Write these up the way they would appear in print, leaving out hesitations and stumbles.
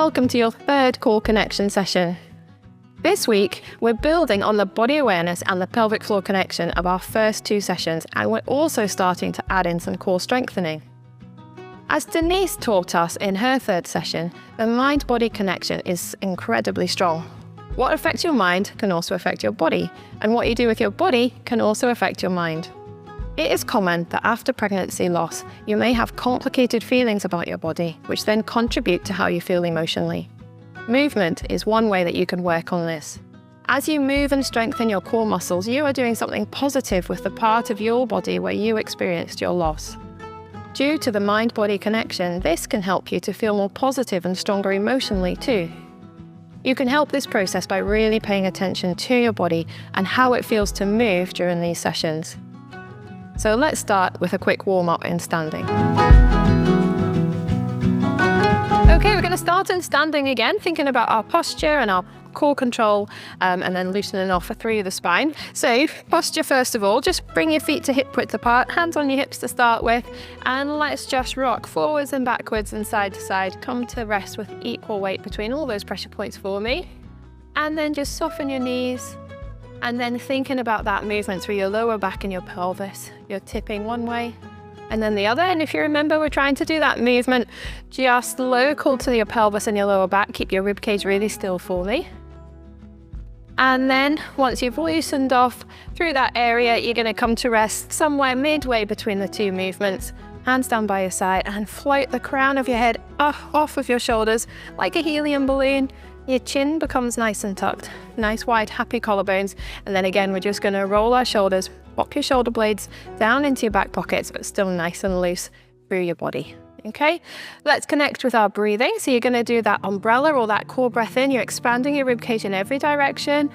welcome to your third core connection session. This week, we're building on the body awareness and the pelvic floor connection of our first two sessions, and we're also starting to add in some core strengthening. As Denise taught us in her third session, the mind-body connection is incredibly strong. What affects your mind can also affect your body, and what you do with your body can also affect your mind. It is common that after pregnancy loss, you may have complicated feelings about your body, which then contribute to how you feel emotionally. Movement is one way that you can work on this. As you move and strengthen your core muscles, you are doing something positive with the part of your body where you experienced your loss. Due to the mind-body connection, this can help you to feel more positive and stronger emotionally too. You can help this process by really paying attention to your body and how it feels to move during these sessions. So let's start with a quick warm-up in standing. Okay, we're going to start in standing again, thinking about our posture and our core control, and then loosening off through the spine. So posture first of all, just bring your feet to hip width apart, hands on your hips to start with, and let's just rock forwards and backwards and side to side. Come to rest with equal weight between all those pressure points for me. And then just soften your knees. And then thinking about that movement through your lower back and your pelvis. You're tipping one way and then the other. And if you remember, we're trying to do that movement just local to your pelvis and your lower back. Keep your rib cage really still for me. And then once you've loosened off through that area, you're going to come to rest somewhere midway between the two movements. Hands down by your side and float the crown of your head off of your shoulders like a helium balloon. Your chin becomes nice and tucked, nice wide happy collarbones, and then again we're just going to roll our shoulders, pop your shoulder blades down into your back pockets, but still nice and loose through your body. Okay, let's connect with our breathing. So you're going to do that umbrella or that core breath in. You're expanding your ribcage in every direction,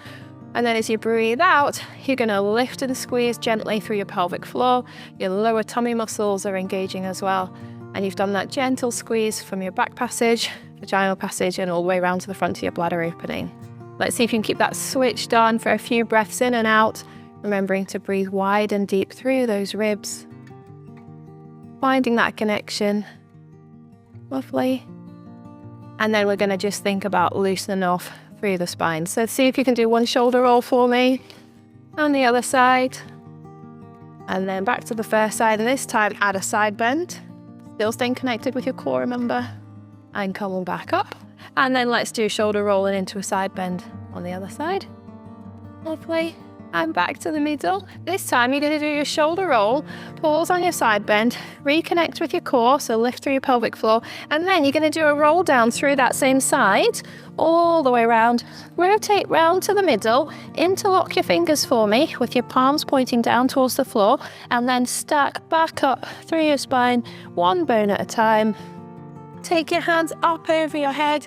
and then as you breathe out, you're going to lift and squeeze gently through your pelvic floor. Your lower tummy muscles are engaging as well, and you've done that gentle squeeze from your back passage, vaginal passage, and all the way around to the front of your bladder opening. Let's see if you can keep that switched on for a few breaths in and out, remembering to breathe wide and deep through those ribs. Finding that connection. Lovely. And then we're going to just think about loosening off through the spine. So see if you can do one shoulder roll for me, on the other side. And then back to the first side, and this time add a side bend. Still staying connected with your core, remember? And come on back up. And then let's do shoulder rolling into a side bend on the other side. Lovely. And back to the middle. This time you're going to do your shoulder roll, pause on your side bend, reconnect with your core, so lift through your pelvic floor, and then you're going to do a roll down through that same side, all the way around. Rotate round to the middle, interlock your fingers for me with your palms pointing down towards the floor, and then stack back up through your spine, one bone at a time. Take your hands up over your head.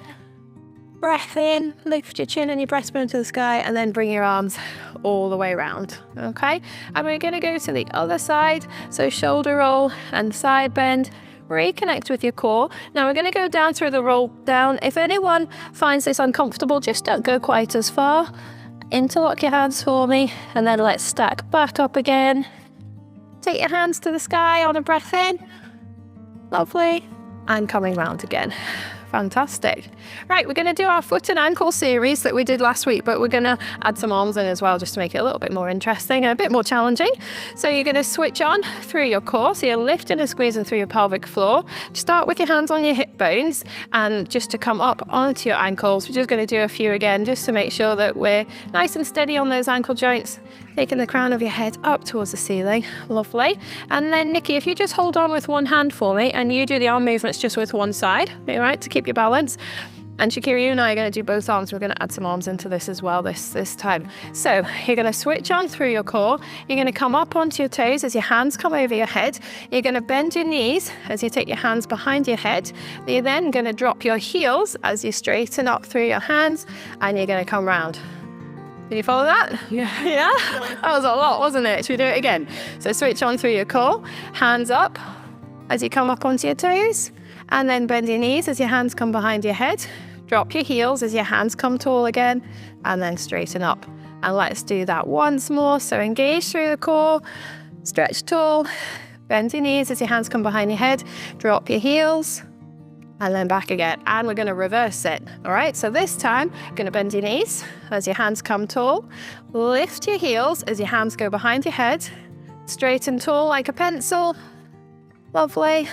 Breath in, lift your chin and your breastbone to the sky, and then bring your arms all the way around, okay? And we're gonna go to the other side, so shoulder roll and side bend, reconnect with your core. Now we're gonna go down through the roll down. If anyone finds this uncomfortable, just don't go quite as far. Interlock your hands for me, and then let's stack back up again. Take your hands to the sky on a breath in. Lovely. And coming round again. Fantastic. Right, we're going to do our foot and ankle series that we did last week, but we're going to add some arms in as well, just to make it a little bit more interesting and a bit more challenging. So you're going to switch on through your core, so you're lifting and squeezing through your pelvic floor. Start with your hands on your hip bones, and just to come up onto your ankles, we're just going to do a few again, just to make sure that we're nice and steady on those ankle joints. Taking the crown of your head up towards the ceiling. Lovely. And then Nikki, if you just hold on with one hand for me and you do the arm movements just with one side, all right, to keep your balance. And Shakira, you and I are going to do both arms. We're going to add some arms into this as well this time. So you're going to switch on through your core. You're going to come up onto your toes as your hands come over your head. You're going to bend your knees as you take your hands behind your head. You're then going to drop your heels as you straighten up through your hands, and you're going to come round. Did you follow that? Yeah. That was a lot, wasn't it? Should we do it again? So switch on through your core, hands up as you come up onto your toes, and then bend your knees as your hands come behind your head. Drop your heels as your hands come tall again, and then straighten up. And let's do that once more. So engage through the core, stretch tall, bend your knees as your hands come behind your head, drop your heels, and then back again. And we're going to reverse it. All right, so this time, you're going to bend your knees as your hands come tall. Lift your heels as your hands go behind your head. Straight and tall like a pencil. Lovely.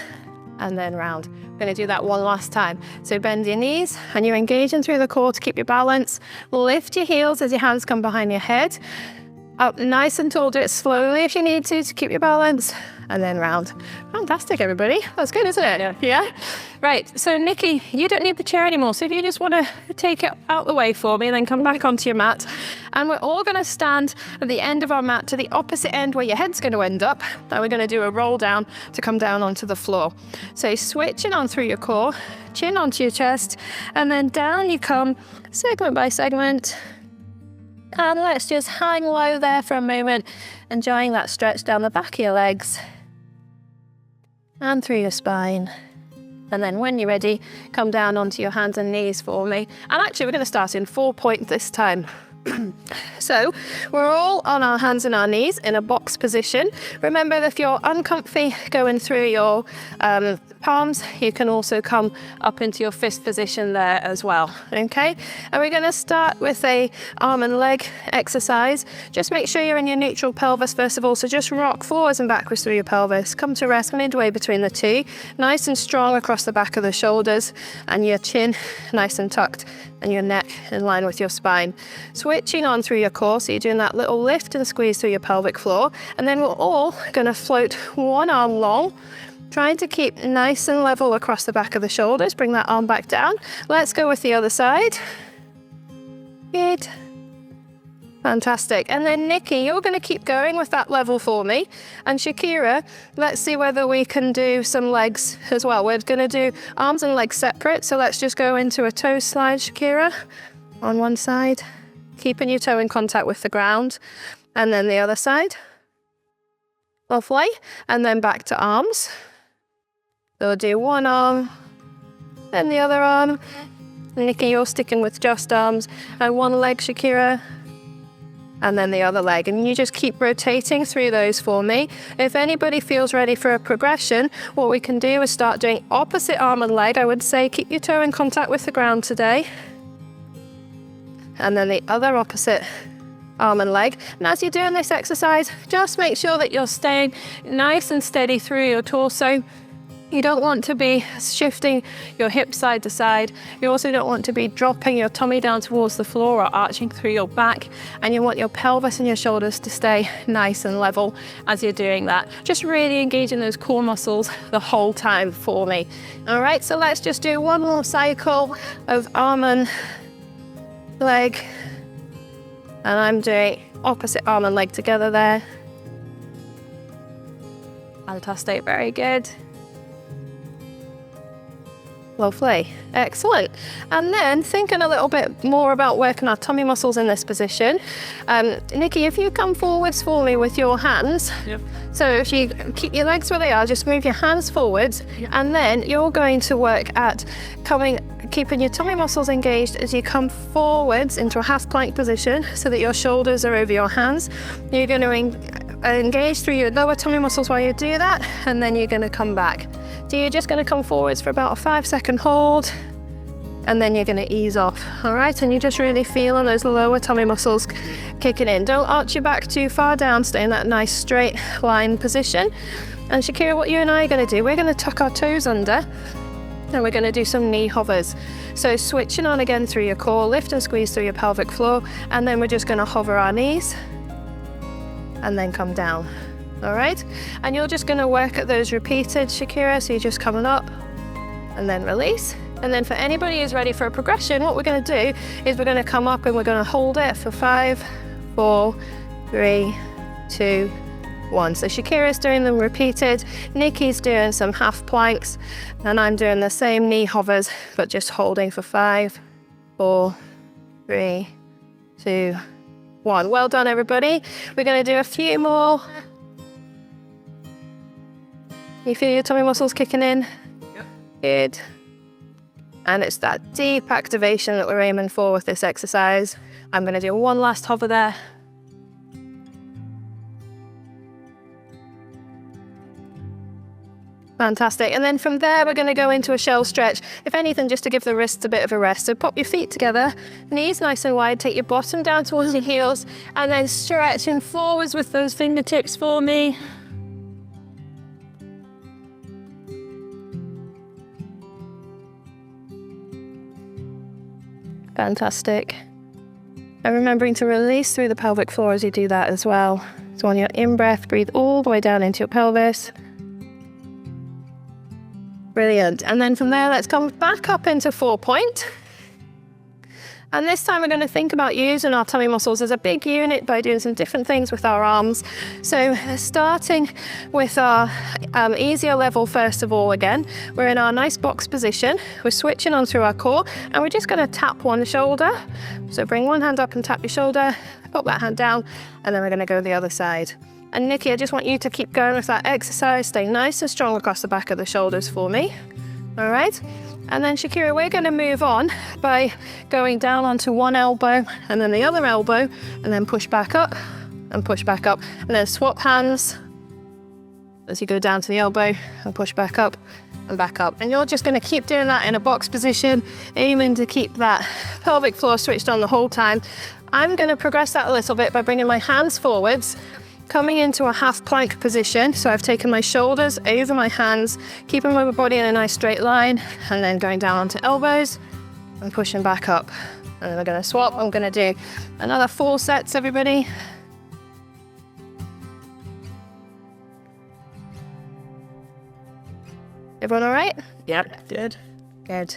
And then round. We're going to do that one last time. So bend your knees and you're engaging through the core to keep your balance. Lift your heels as your hands come behind your head. Up nice and tall. Do it slowly if you need to keep your balance. And then round. Fantastic, everybody. That's good, isn't it? Yeah. Right. So, Nikki, you don't need the chair anymore. So if you just want to take it out the way for me, then come back onto your mat. And we're all going to stand at the end of our mat to the opposite end where your head's going to end up. Then we're going to do a roll down to come down onto the floor. So switching on through your core, chin onto your chest, and then down you come segment by segment. And let's just hang low there for a moment, enjoying that stretch down the back of your legs and through your spine. And then when you're ready, come down onto your hands and knees for me. And actually, we're going to start in 4-point this time. So we're all on our hands and our knees in a box position. Remember, if you're uncomfy going through your palms, you can also come up into your fist position there as well. Okay, and we're going to start with a arm and leg exercise. Just make sure you're in your neutral pelvis first of all. So just rock forwards and backwards through your pelvis. Come to rest midway between the two. Nice and strong across the back of the shoulders, and your chin nice and tucked, and your neck in line with your spine. Switching on through your core, so you're doing that little lift and squeeze through your pelvic floor, and then we're all going to float one arm long, trying to keep nice and level across the back of the shoulders. Bring that arm back down. Let's go with the other side. Good. Fantastic. And then Nikki, you're going to keep going with that level for me. And Shakira, let's see whether we can do some legs as well. We're going to do arms and legs separate. So let's just go into a toe slide, Shakira, on one side, keeping your toe in contact with the ground. And then the other side. Lovely. And then back to arms. So we'll do one arm, then the other arm. Nikki, you're sticking with just arms. And one leg, Shakira. And then the other leg. And you just keep rotating through those for me. If anybody feels ready for a progression, what we can do is start doing opposite arm and leg. I would say keep your toe in contact with the ground today. And then the other opposite arm and leg. And as you're doing this exercise, just make sure that you're staying nice and steady through your torso. You don't want to be shifting your hips side to side. You also don't want to be dropping your tummy down towards the floor or arching through your back. And you want your pelvis and your shoulders to stay nice and level as you're doing that. Just really engaging those core muscles the whole time for me. All right, so let's just do one more cycle of arm and leg. And I'm doing opposite arm and leg together there. Fantastic, very good. Lovely, excellent. And then thinking a little bit more about working our tummy muscles in this position. Nikki, if you come forwards for me with your hands. Yep. So if you keep your legs where they are, just move your hands forwards. Yep. And then you're going to work at keeping your tummy muscles engaged as you come forwards into a half plank position so that your shoulders are over your hands. You're going to engage through your lower tummy muscles while you do that, and then you're going to come back. So you're just going to come forwards for about a 5-second hold, and then you're going to ease off. All right, and you're just really feeling those lower tummy muscles kicking in. Don't arch your back too far down. Stay in that nice straight line position. And Shakira, what you and I are going to do, we're going to tuck our toes under, and we're going to do some knee hovers. So switching on again through your core, lift and squeeze through your pelvic floor, and then we're just going to hover our knees and then come down. All right, and you're just going to work at those repeated, Shakira. So you're just coming up and then release. And then for anybody who's ready for a progression, what we're going to do is we're going to come up and we're going to hold it for 5, 4, 3, 2, 1. So Shakira's doing them repeated, Nikki's doing some half planks, and I'm doing the same knee hovers, but just holding for 5, 4, 3, 2, 1. Well done, everybody. We're going to do a few more. You feel your tummy muscles kicking in? Yep. Good. And it's that deep activation that we're aiming for with this exercise. I'm going to do one last hover there. Fantastic. And then from there, we're going to go into a shell stretch. If anything, just to give the wrists a bit of a rest. So pop your feet together, knees nice and wide, take your bottom down towards your heels, and then stretching forwards with those fingertips for me. Fantastic. And remembering to release through the pelvic floor as you do that as well. So on your in-breath, breathe all the way down into your pelvis. Brilliant. And then from there, let's come back up into 4-point. And this time we're going to think about using our tummy muscles as a big unit by doing some different things with our arms. So starting with our easier level first of all again, we're in our nice box position. We're switching on through our core and we're just going to tap one shoulder. So bring one hand up and tap your shoulder, pop that hand down, and then we're going to go the other side. And Nikki, I just want you to keep going with that exercise. Stay nice and strong across the back of the shoulders for me. All right. And then Shakira, we're going to move on by going down onto one elbow and then the other elbow, and then push back up and push back up. And then swap hands as you go down to the elbow and push back up and back up. And you're just going to keep doing that in a box position, aiming to keep that pelvic floor switched on the whole time. I'm going to progress that a little bit by bringing my hands forwards, coming into a half plank position. So I've taken my shoulders over my hands, keeping my body in a nice straight line, and then going down onto elbows and pushing back up. And then we're going to swap. I'm going to do another 4 sets, everybody. Everyone all right? Yep, good. Good.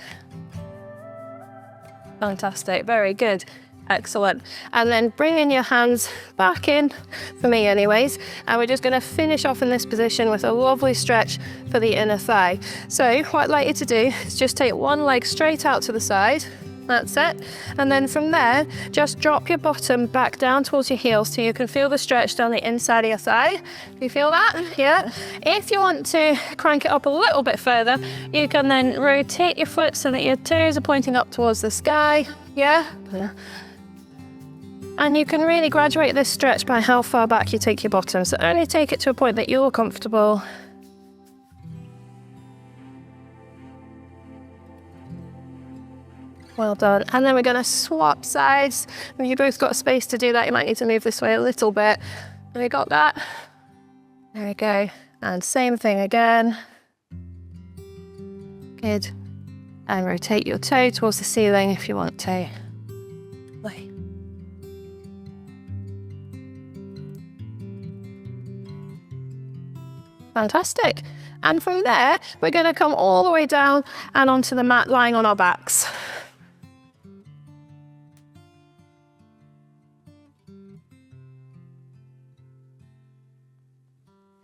Fantastic, very good. Excellent. And then bringing your hands back in, for me anyways, and we're just going to finish off in this position with a lovely stretch for the inner thigh. So what I'd like you to do is just take one leg straight out to the side. That's it. And then from there, just drop your bottom back down towards your heels so you can feel the stretch down the inside of your thigh. Do you feel that? Yeah. If you want to crank it up a little bit further, you can then rotate your foot so that your toes are pointing up towards the sky. Yeah. And you can really graduate this stretch by how far back you take your bottom. So only take it to a point that you're comfortable. Well done. And then we're going to swap sides. If you both got space to do that, you might need to move this way a little bit. Have we got that? There we go. And same thing again. Good. And rotate your toe towards the ceiling if you want to. Lay. Fantastic. And from there, we're going to come all the way down and onto the mat lying on our backs.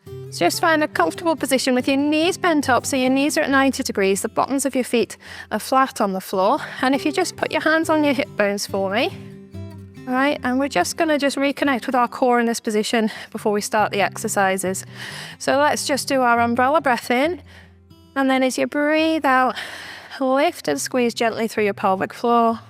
So just find a comfortable position with your knees bent up, so your knees are at 90 degrees, the bottoms of your feet are flat on the floor. And if you just put your hands on your hip bones for me. All right, and we're just going to reconnect with our core in this position before we start the exercises. So let's just do our umbrella breath in, and then as you breathe out, lift and squeeze gently through your pelvic floor.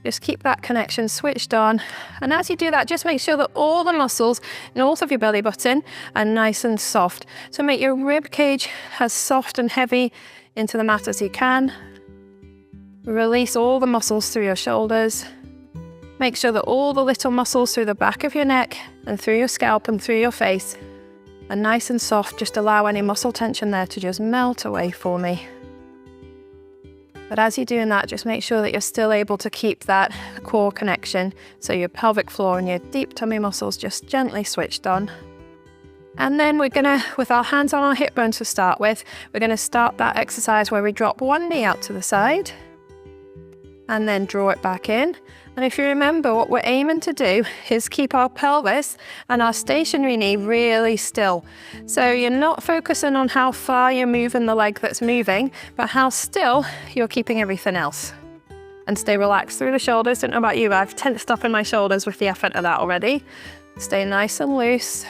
Just keep that connection switched on. And as you do that, just make sure that all the muscles north of your belly button are nice and soft. So make your rib cage as soft and heavy into the mat as you can. Release all the muscles through your shoulders. Make sure that all the little muscles through the back of your neck and through your scalp and through your face are nice and soft. Just allow any muscle tension there to just melt away for me. But as you're doing that, just make sure that you're still able to keep that core connection. So your pelvic floor and your deep tummy muscles just gently switched on. And then we're gonna, with our hands on our hip bones to start with, we're gonna start that exercise where we drop one knee out to the side and then draw it back in. And if you remember, what we're aiming to do is keep our pelvis and our stationary knee really still. So you're not focusing on how far you're moving the leg that's moving, but how still you're keeping everything else. And stay relaxed through the shoulders. Don't know about you, but I've tensed up in my shoulders with the effort of that already. Stay nice and loose.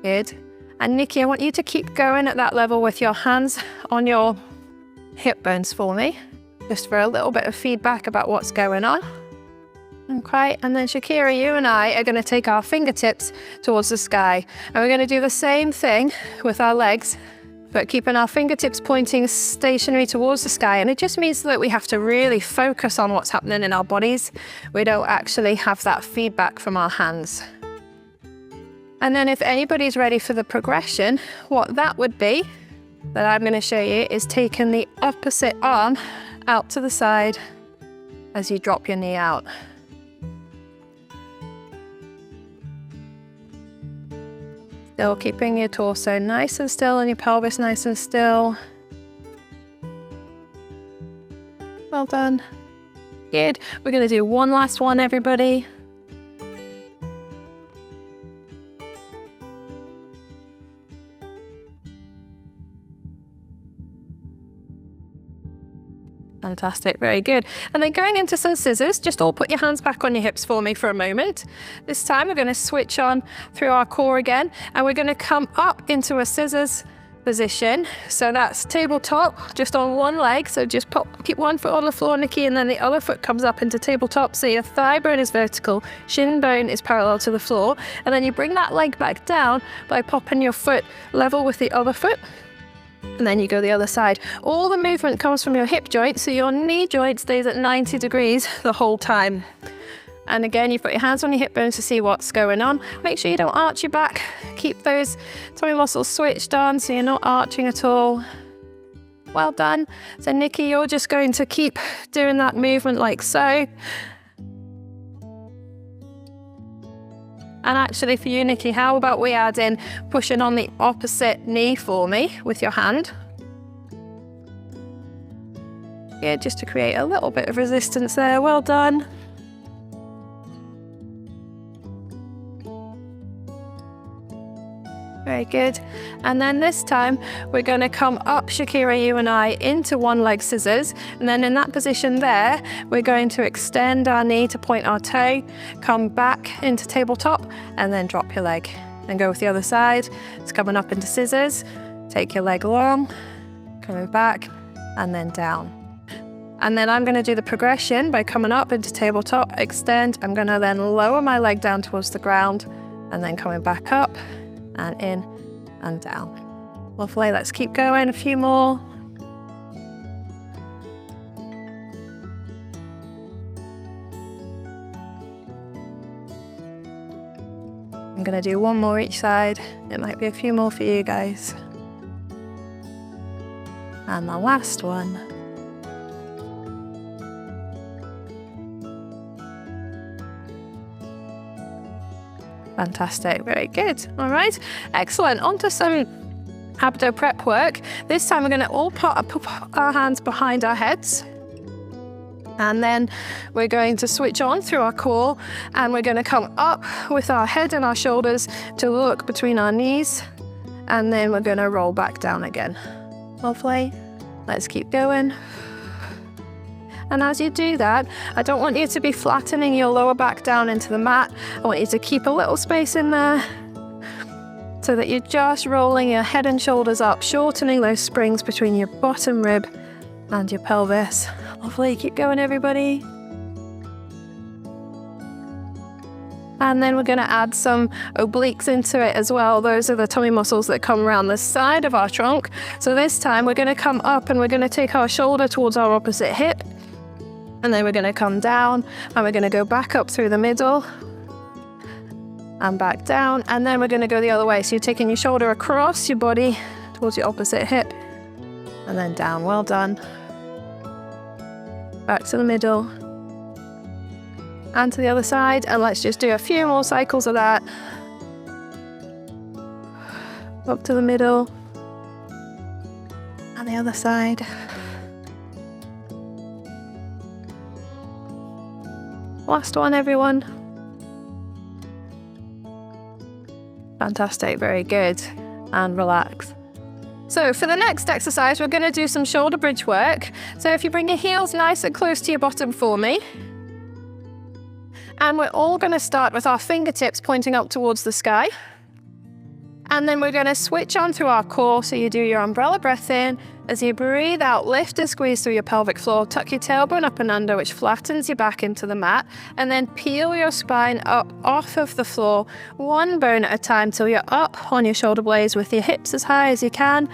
Good. And Nikki, I want you to keep going at that level with your hands on your hip bones for me. Just for a little bit of feedback about what's going on. Okay, and then Shakira, you and I are going to take our fingertips towards the sky. And we're going to do the same thing with our legs. but keeping our fingertips pointing stationary towards the sky. And it just means that we have to really focus on what's happening in our bodies. We don't actually have that feedback from our hands. And then if anybody's ready for the progression, what that would be, that I'm going to show you, is taking the opposite arm out to the side as you drop your knee out. Still keeping your torso nice and still and your pelvis nice and still. Well done. Good. We're going to do one last one, everybody. Fantastic, very good. And then going into some scissors, just all put your hands back on your hips for me for a moment. This time we're going to switch on through our core again, and we're going to come up into a scissors position. So that's tabletop, just on one leg. So just keep one foot on the floor, Nikki, and then the other foot comes up into tabletop. So your thigh bone is vertical, shin bone is parallel to the floor, and then you bring that leg back down by popping your foot level with the other foot. And then you go the other side. All the movement comes from your hip joint, so your knee joint stays at 90 degrees the whole time. And again, you put your hands on your hip bones to see what's going on. Make sure you don't arch your back. Keep those tummy muscles switched on so you're not arching at all. Well done. So Nikki, you're just going to keep doing that movement like so. And actually for you, Nikki, how about we add in pushing on the opposite knee for me with your hand? Yeah, just to create a little bit of resistance there. Well done. Very good. And then this time we're going to come up, Shakira, you and I, into one leg scissors. And then in that position there, we're going to extend our knee to point our toe, come back into tabletop, and then drop your leg. Then go with the other side. It's coming up into scissors. Take your leg long, coming back, and then down. And then I'm going to do the progression by coming up into tabletop, extend. I'm going to then lower my leg down towards the ground, and then coming back up, and in and down. Lovely, let's keep going, a few more. I'm going to do one more each side. It might be a few more for you guys. And the last one. Fantastic, very good. All right, excellent. On to some abdo prep work. This time we're going to all put our hands behind our heads. And then we're going to switch on through our core, and we're going to come up with our head and our shoulders to look between our knees. And then we're going to roll back down again. Lovely. Let's keep going. And as you do that, I don't want you to be flattening your lower back down into the mat. I want you to keep a little space in there so that you're just rolling your head and shoulders up, shortening those springs between your bottom rib and your pelvis. Lovely, keep going everybody. And then we're going to add some obliques into it as well. Those are the tummy muscles that come around the side of our trunk. So this time we're going to come up and we're going to take our shoulder towards our opposite hip. And then we're going to come down and we're going to go back up through the middle and back down. And then we're going to go the other way. So you're taking your shoulder across your body towards your opposite hip and then down. Well done. Back to the middle and to the other side. And let's just do a few more cycles of that. Up to the middle and the other side. Last one, everyone. Fantastic, very good. And relax. So for the next exercise, we're going to do some shoulder bridge work. So if you bring your heels nice and close to your bottom for me. And we're all going to start with our fingertips pointing up towards the sky. And then we're going to switch on through our core. So you do your umbrella breath in. As you breathe out, lift and squeeze through your pelvic floor. Tuck your tailbone up and under, which flattens your back into the mat. And then peel your spine up off of the floor, one bone at a time till you're up on your shoulder blades with your hips as high as you can.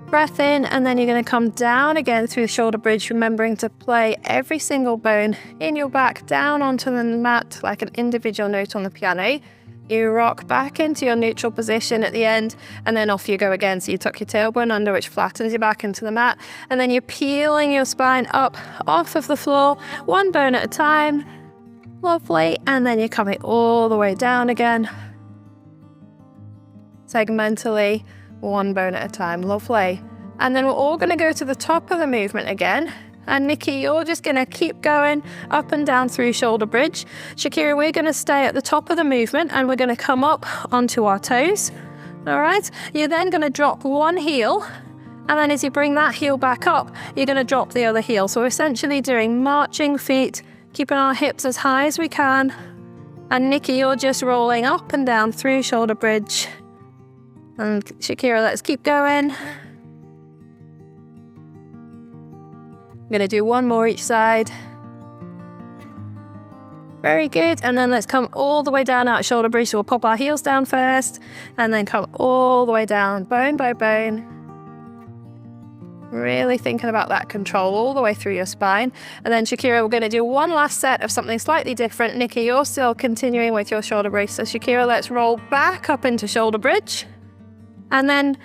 Breath in, and then you're going to come down again through the shoulder bridge, remembering to play every single bone in your back down onto the mat like an individual note on the piano. You rock back into your neutral position at the end, and then off you go again. So you tuck your tailbone under, which flattens you back into the mat, and then you're peeling your spine up off of the floor, one bone at a time. Lovely. And then you're coming all the way down again, segmentally, one bone at a time. Lovely. And then we're all going to go to the top of the movement again. And Nikki, you're just going to keep going up and down through shoulder bridge. Shakira, we're going to stay at the top of the movement, and we're going to come up onto our toes. All right. You're then going to drop one heel, and then as you bring that heel back up, you're going to drop the other heel. So we're essentially doing marching feet, keeping our hips as high as we can. And Nikki, you're just rolling up and down through shoulder bridge. And Shakira, let's keep going. I'm going to do one more each side. Very good. And then let's come all the way down out shoulder bridge. So we'll pop our heels down first, and then come all the way down, bone by bone. Really thinking about that control all the way through your spine. And then Shakira, we're going to do one last set of something slightly different. Nikki, you're still continuing with your shoulder bridge. So Shakira, let's roll back up into shoulder bridge. And then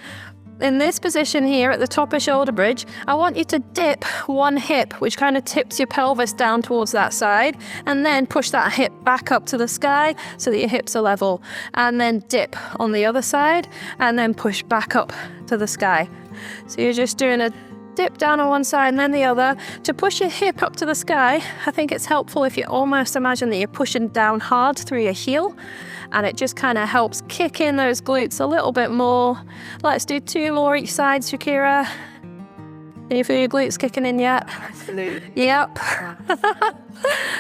in this position here at the top of shoulder bridge, I want you to dip one hip, which kind of tips your pelvis down towards that side, and then push that hip back up to the sky so that your hips are level, and then dip on the other side, and then push back up to the sky. So you're just doing a dip down on one side and then the other. To push your hip up to the sky, I think it's helpful if you almost imagine that you're pushing down hard through your heel, and it just kind of helps kick in those glutes a little bit more. Let's do two more each side, Shakira. Can you feel your glutes kicking in yet? Absolutely. Yep.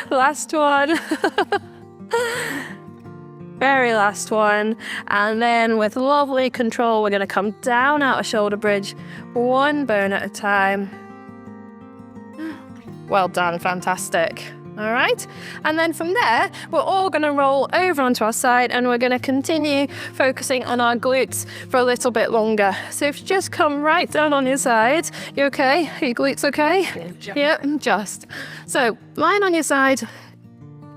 Last one. Very last one. And then with lovely control, we're going to come down out of shoulder bridge, one bone at a time. Well done, fantastic. All right, and then from there, we're all going to roll over onto our side, and we're going to continue focusing on our glutes for a little bit longer. So if you just come right down on your side, you okay? Are your glutes okay? Yep, just. So lying on your side,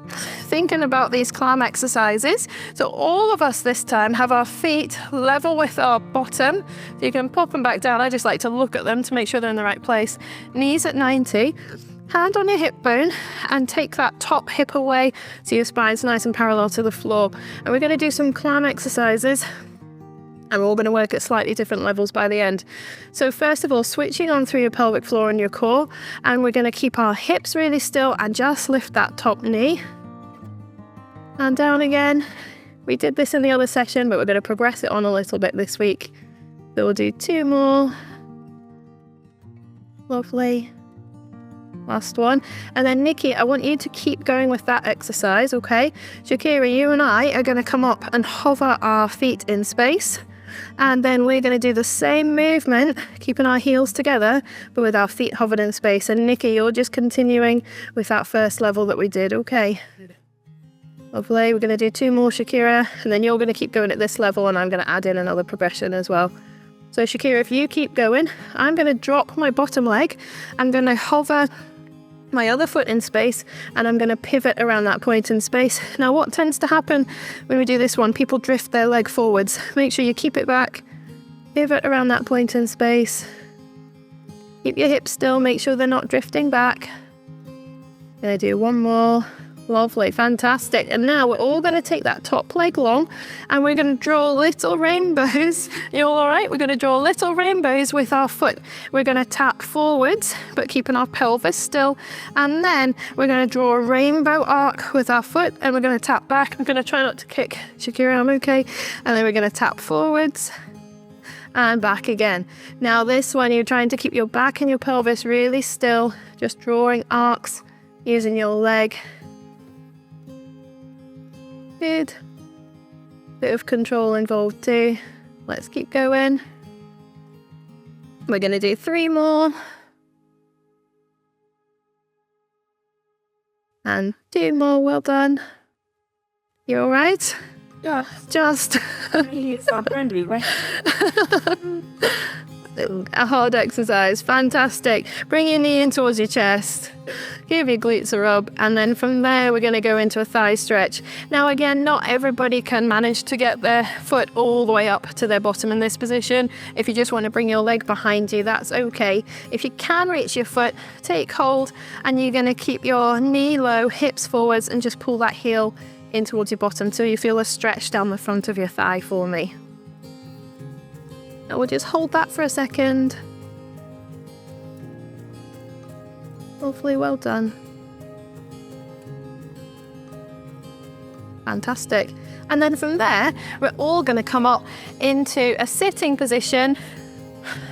thinking about these clam exercises. So all of us this time have our feet level with our bottom. So you can pop them back down. I just like to look at them to make sure they're in the right place. Knees at 90. Hand on your hip bone, and take that top hip away so your spine's nice and parallel to the floor. And we're going to do some clam exercises, and we're all going to work at slightly different levels by the end. So first of all, switching on through your pelvic floor and your core, and we're going to keep our hips really still and just lift that top knee. And down again. We did this in the other session, but we're going to progress it on a little bit this week. So we'll do two more. Lovely. Last one. And then Nikki, I want you to keep going with that exercise, okay? Shakira, you and I are going to come up and hover our feet in space. And then we're going to do the same movement, keeping our heels together, but with our feet hovered in space. And Nikki, you're just continuing with that first level that we did, okay? Lovely. We're going to do two more, Shakira, and then you're going to keep going at this level, and I'm going to add in another progression as well. So Shakira, if you keep going, I'm going to drop my bottom leg. I'm going to hover my other foot in space, and I'm going to pivot around that point in space. Now, what tends to happen when we do this one, people drift their leg forwards. Make sure you keep it back. Pivot around that point in space. Keep your hips still. Make sure they're not drifting back. Going to do one more. Lovely, fantastic. And now we're all going to take that top leg long, and we're going to draw little rainbows. You all right? We're going to draw little rainbows with our foot. We're going to tap forwards, but keeping our pelvis still. And then we're going to draw a rainbow arc with our foot, and we're going to tap back. I'm going to try not to kick. Shakira, I'm okay. And then we're going to tap forwards and back again. Now this one, you're trying to keep your back and your pelvis really still, just drawing arcs using your leg. Good. Bit of control involved too. Let's keep going. We're going to do three more. And two more. Well done. You all right? Yeah. Just. A hard exercise. Fantastic. Bring your knee in towards your chest. Give your glutes a rub. And then from there, we're going to go into a thigh stretch. Now, again, not everybody can manage to get their foot all the way up to their bottom in this position. If you just want to bring your leg behind you, that's okay. If you can reach your foot, take hold, and you're going to keep your knee low, hips forwards, and just pull that heel in towards your bottom till you feel a stretch down the front of your thigh for me. Now we'll just hold that for a second. Lovely, well done. Fantastic. And then from there, we're all going to come up into a sitting position,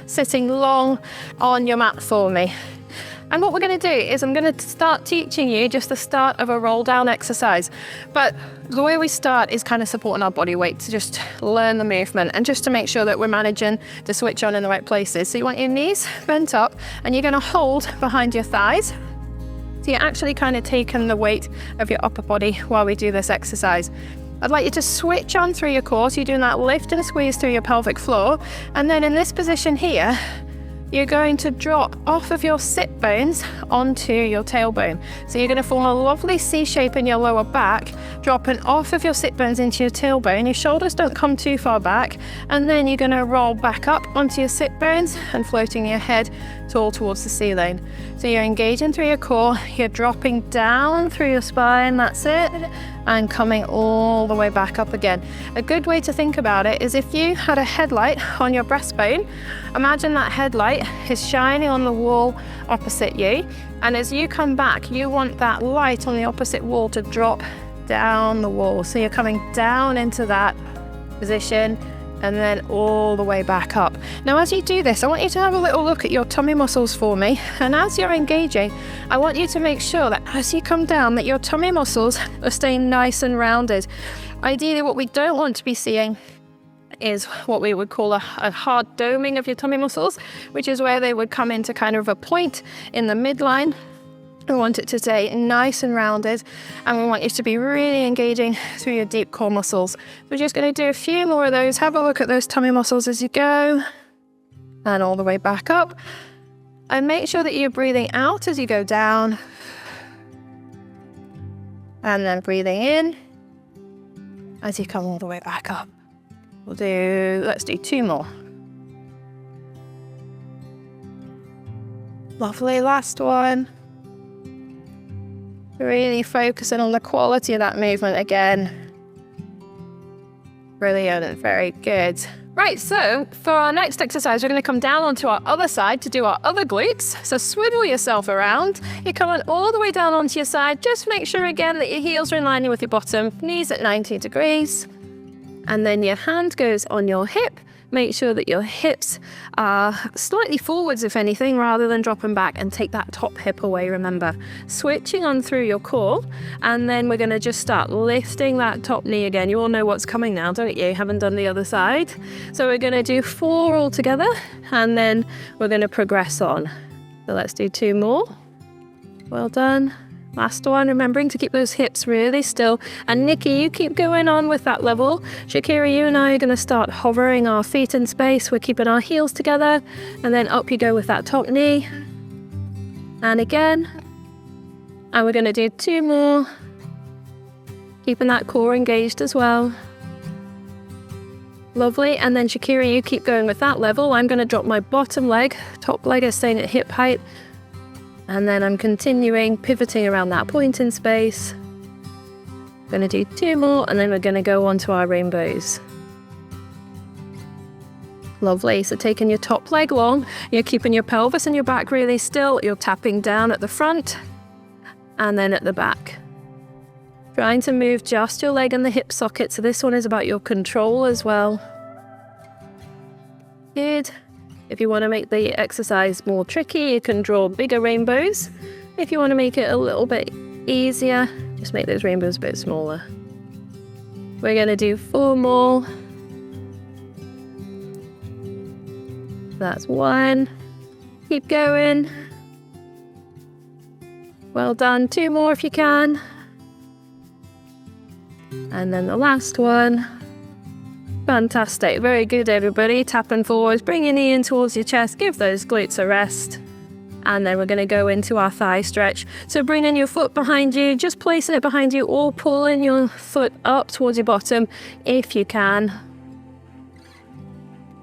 sitting long on your mat for me. And what we're going to do is I'm going to start teaching you just the start of a roll down exercise. But the way we start is kind of supporting our body weight to just learn the movement and just to make sure that we're managing to switch on in the right places. So you want your knees bent up and you're going to hold behind your thighs. So you're actually kind of taking the weight of your upper body while we do this exercise. I'd like you to switch on through your core. So you're doing that lift and squeeze through your pelvic floor. And then in this position here, you're going to drop off of your sit bones onto your tailbone. So you're going to form a lovely C shape in your lower back, dropping off of your sit bones into your tailbone. Your shoulders don't come too far back. And then you're going to roll back up onto your sit bones and floating your head tall towards the ceiling. So you're engaging through your core, you're dropping down through your spine, that's it, and coming all the way back up again. A good way to think about it is if you had a headlight on your breastbone, imagine that headlight is shining on the wall opposite you, and as you come back, you want that light on the opposite wall to drop down the wall. So you're coming down into that position and then all the way back up. Now, as you do this, I want you to have a little look at your tummy muscles for me. And as you're engaging, I want you to make sure that as you come down, that your tummy muscles are staying nice and rounded. Ideally, what we don't want to be seeing is what we would call a hard doming of your tummy muscles, which is where they would come into kind of a point in the midline. We want it to stay nice and rounded, and we want you to be really engaging through your deep core muscles. We're just going to do a few more of those. Have a look at those tummy muscles as you go, and all the way back up. And make sure that you're breathing out as you go down, and then breathing in as you come all the way back up. Let's do 2 more. Lovely, last one. Really focusing on the quality of that movement again. Brilliant, very good. Right, so for our next exercise, we're going to come down onto our other side to do our other glutes. So swivel yourself around. You're coming all the way down onto your side. Just make sure again that your heels are in line with your bottom, knees at 90 degrees. And then your hand goes on your hip. Make sure that your hips are slightly forwards, if anything, rather than dropping back, and take that top hip away, remember. Switching on through your core, and then we're going to just start lifting that top knee again. You all know what's coming now, don't you? Haven't done the other side. So we're going to do 4 all together, and then we're going to progress on. So let's do 2 more. Well done. Last one, remembering to keep those hips really still. And Nikki, you keep going on with that level. Shakira, you and I are going to start hovering our feet in space. We're keeping our heels together. And then up you go with that top knee. And again. And we're going to do 2 more. Keeping that core engaged as well. Lovely. And then Shakira, you keep going with that level. I'm going to drop my bottom leg. Top leg is staying at hip height. And then I'm continuing, pivoting around that point in space. Going to do 2 more, and then we're going to go on to our rainbows. Lovely. So taking your top leg long, you're keeping your pelvis and your back really still. You're tapping down at the front and then at the back. Trying to move just your leg and the hip socket. So this one is about your control as well. Good. If you want to make the exercise more tricky, you can draw bigger rainbows. If you want to make it a little bit easier, just make those rainbows a bit smaller. We're going to do 4 more. That's 1. Keep going. Well done. 2 more if you can. And then the last one. Fantastic. Very good, everybody. Tapping forwards, bring your knee in towards your chest, give those glutes a rest. And then we're going to go into our thigh stretch. So bringing your foot behind you, just placing it behind you, or pulling your foot up towards your bottom if you can.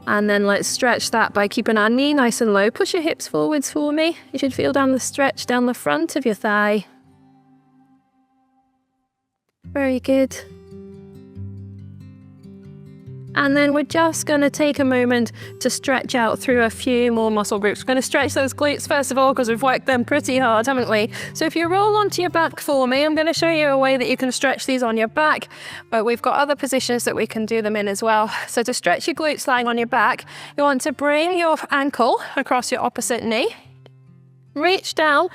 And then let's stretch that by keeping our knee nice and low. Push your hips forwards for me. You should feel down the stretch down the front of your thigh. Very good. And then we're just going to take a moment to stretch out through a few more muscle groups. We're going to stretch those glutes first of all because we've worked them pretty hard, haven't we? So if you roll onto your back for me, I'm going to show you a way that you can stretch these on your back, but we've got other positions that we can do them in as well. So to stretch your glutes lying on your back, you want to bring your ankle across your opposite knee. Reach down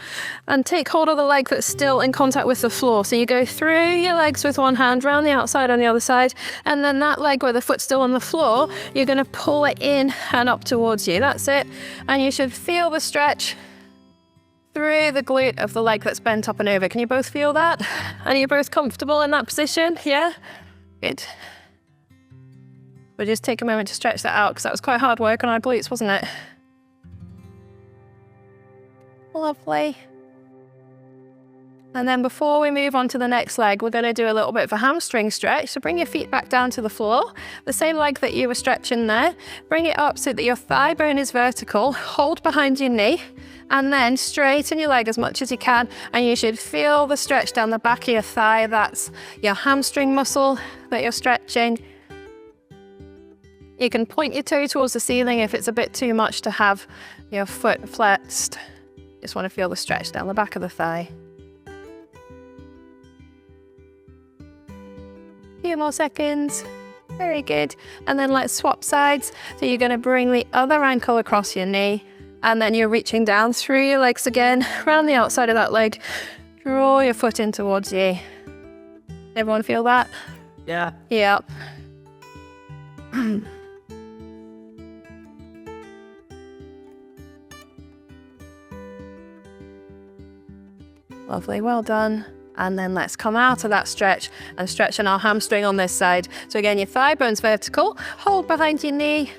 and take hold of the leg that's still in contact with the floor. So you go through your legs with one hand, round the outside on the other side, and then that leg where the foot's still on the floor, you're going to pull it in and up towards you. That's it. And you should feel the stretch through the glute of the leg that's bent up and over. Can you both feel that? Are you both comfortable in that position? Yeah? Good. We'll just take a moment to stretch that out because that was quite hard work on our glutes, wasn't it? Lovely. And then before we move on to the next leg, we're going to do a little bit of a hamstring stretch. So bring your feet back down to the floor, the same leg that you were stretching there. Bring it up so that your thigh bone is vertical. Hold behind your knee and then straighten your leg as much as you can. And you should feel the stretch down the back of your thigh. That's your hamstring muscle that you're stretching. You can point your toe towards the ceiling if it's a bit too much to have your foot flexed. Just want to feel the stretch down the back of the thigh. A few more seconds. Very good. And then let's swap sides. So you're going to bring the other ankle across your knee, and then you're reaching down through your legs again, around the outside of that leg. Draw your foot in towards you. Everyone feel that? Yeah. Yeah. Lovely, well done. And then let's come out of that stretch and stretching our hamstring on this side. So again, your thigh bone's vertical, hold behind your knee,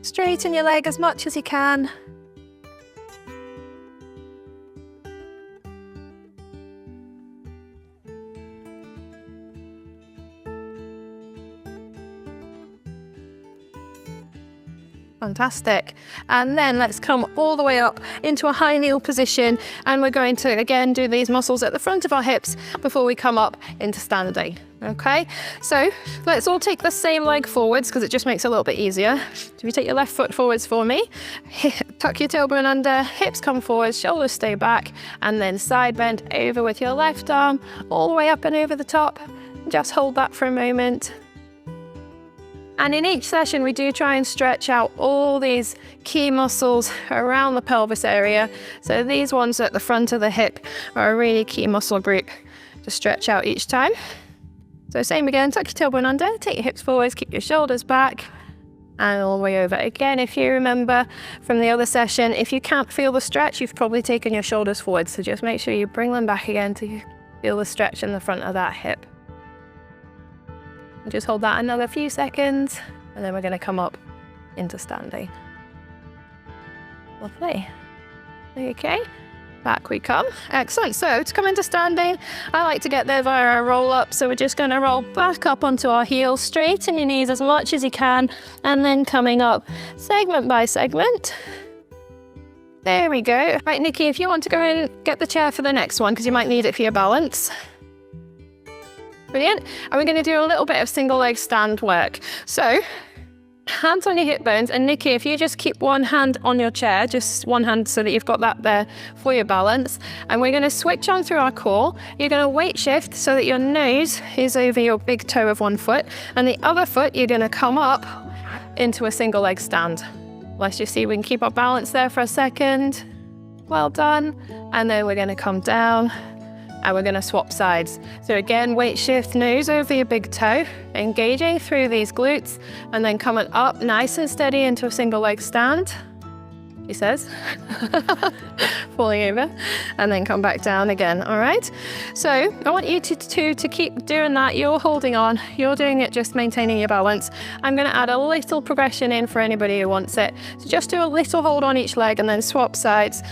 straighten your leg as much as you can. Fantastic. And then let's come all the way up into a high kneel position, and we're going to again do these muscles at the front of our hips before we come up into standing. Okay, so let's all take the same leg forwards because it just makes it a little bit easier. So if you take your left foot forwards for me, tuck your tailbone under, hips come forward, shoulders stay back, and then side bend over with your left arm all the way up and over the top. Just hold that for a moment. And in each session, we do try and stretch out all these key muscles around the pelvis area. So these ones at the front of the hip are a really key muscle group to stretch out each time. So same again, tuck your tailbone under, take your hips forwards, keep your shoulders back, and all the way over. Again, if you remember from the other session, if you can't feel the stretch, you've probably taken your shoulders forward. So just make sure you bring them back again to feel the stretch in the front of that hip. Just hold that another few seconds, and then we're going to come up into standing. Lovely. Okay, back we come. Excellent. So to come into standing, I like to get there via a roll up. So we're just going to roll back up onto our heels, straighten your knees as much as you can, and then coming up segment by segment. There we go. Right, Nikki, if you want to go and get the chair for the next one, because you might need it for your balance. Brilliant. And we're going to do a little bit of single leg stand work. So hands on your hip bones, and Nikki, if you just keep one hand on your chair, just one hand so that you've got that there for your balance. And we're going to switch on through our core. You're going to weight shift so that your nose is over your big toe of one foot, and the other foot you're going to come up into a single leg stand. Let's just see if we can keep our balance there for a second. Well done. And then we're going to come down, and we're going to swap sides. So again, weight shift, nose over your big toe, engaging through these glutes, and then coming up nice and steady into a single leg stand. he says, falling over, and then come back down again, all right? So I want you to keep doing that. You're holding on, you're doing it, just maintaining your balance. I'm gonna add a little progression in for anybody who wants it. So just do a little hold on each leg and then swap sides.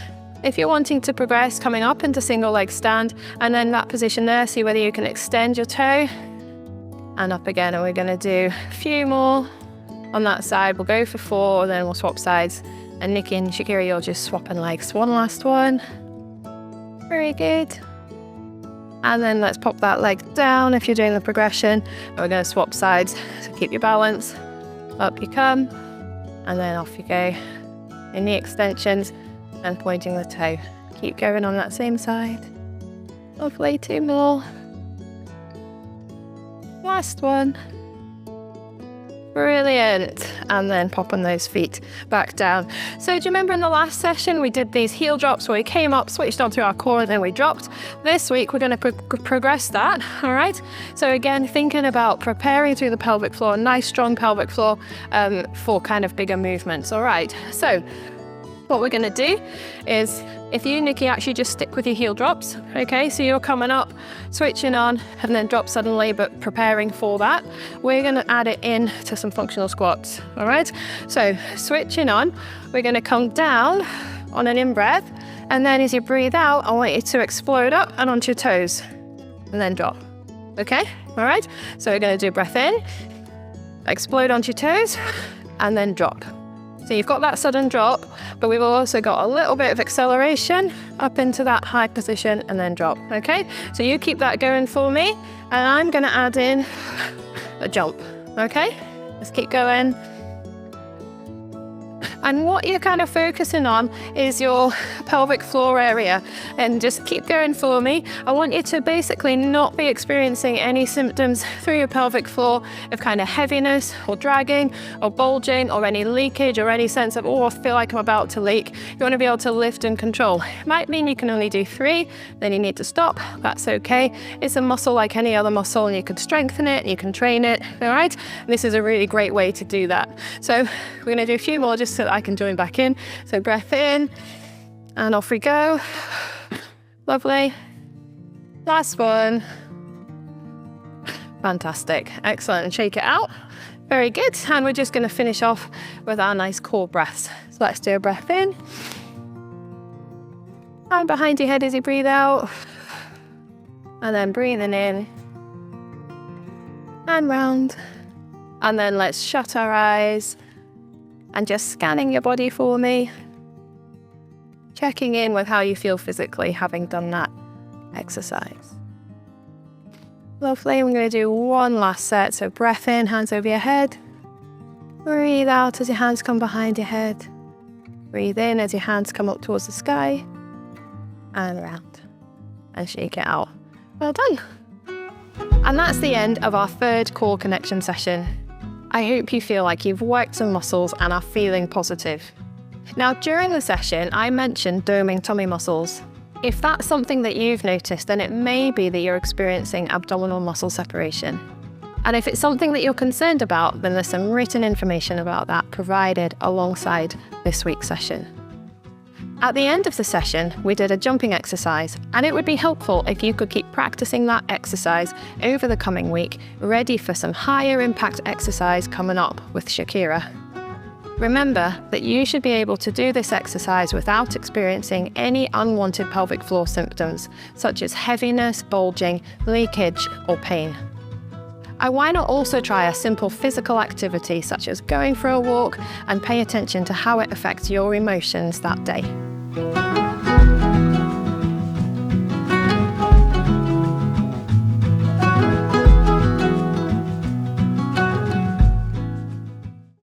If you're wanting to progress, coming up into single leg stand, and then that position there, see whether you can extend your toe, and up again, and we're gonna do a few more on that side. We'll go for 4, and then we'll swap sides. And Nikki and Shakira, you're just swapping legs. One last one. Very good. And then let's pop that leg down if you're doing the progression. And we're going to swap sides, so keep your balance. Up you come, and then off you go. In the extensions and pointing the toe. Keep going on that same side. Lovely, 2 more. Last one. Brilliant. And then popping those feet back down. So do you remember in the last session we did these heel drops where we came up, switched onto our core, and then we dropped? This week we're going to progress that, all right? So again, thinking about preparing through the pelvic floor, nice strong pelvic floor for kind of bigger movements, all right? So what we're going to do is, if you, Nikki, actually just stick with your heel drops, okay? So you're coming up, switching on, and then drop suddenly, but preparing for that. We're going to add it in to some functional squats, all right? So switching on, we're going to come down on an in-breath, and then as you breathe out, I want you to explode up and onto your toes, and then drop, okay? All right? So we're going to do breath in, explode onto your toes, and then drop. So you've got that sudden drop, but we've also got a little bit of acceleration up into that high position and then drop, okay? So you keep that going for me, and I'm gonna add in a jump, okay? Let's keep going. And what you're kind of focusing on is your pelvic floor area, and just keep going for me. I want you to basically not be experiencing any symptoms through your pelvic floor of kind of heaviness or dragging or bulging or any leakage or any sense of, oh, I feel like I'm about to leak. You want to be able to lift and control. It might mean you can only do 3, then you need to stop. That's okay. It's a muscle like any other muscle, and you can strengthen it, you can train it, all right? This is a really great way to do that. So we're going to do a few more just so that I can join back in. So breath in, and off we go. Lovely. Last one. Fantastic. Excellent. And shake it out. Very good. And we're just going to finish off with our nice core breaths. So let's do a breath in. And behind your head as you breathe out. And then breathing in. And round. And then let's shut our eyes. And just scanning your body for me. Checking in with how you feel physically having done that exercise. Lovely. We're going to do one last set. So breath in, hands over your head. Breathe out as your hands come behind your head. Breathe in as your hands come up towards the sky. And round. And shake it out. Well done. And that's the end of our 3rd core connection session. I hope you feel like you've worked some muscles and are feeling positive. Now, during the session, I mentioned doming tummy muscles. If that's something that you've noticed, then it may be that you're experiencing abdominal muscle separation. And if it's something that you're concerned about, then there's some written information about that provided alongside this week's session. At the end of the session, we did a jumping exercise, and it would be helpful if you could keep practicing that exercise over the coming week, ready for some higher impact exercise coming up with Shakira. Remember that you should be able to do this exercise without experiencing any unwanted pelvic floor symptoms, such as heaviness, bulging, leakage, or pain. Why not also try a simple physical activity such as going for a walk, and pay attention to how it affects your emotions that day.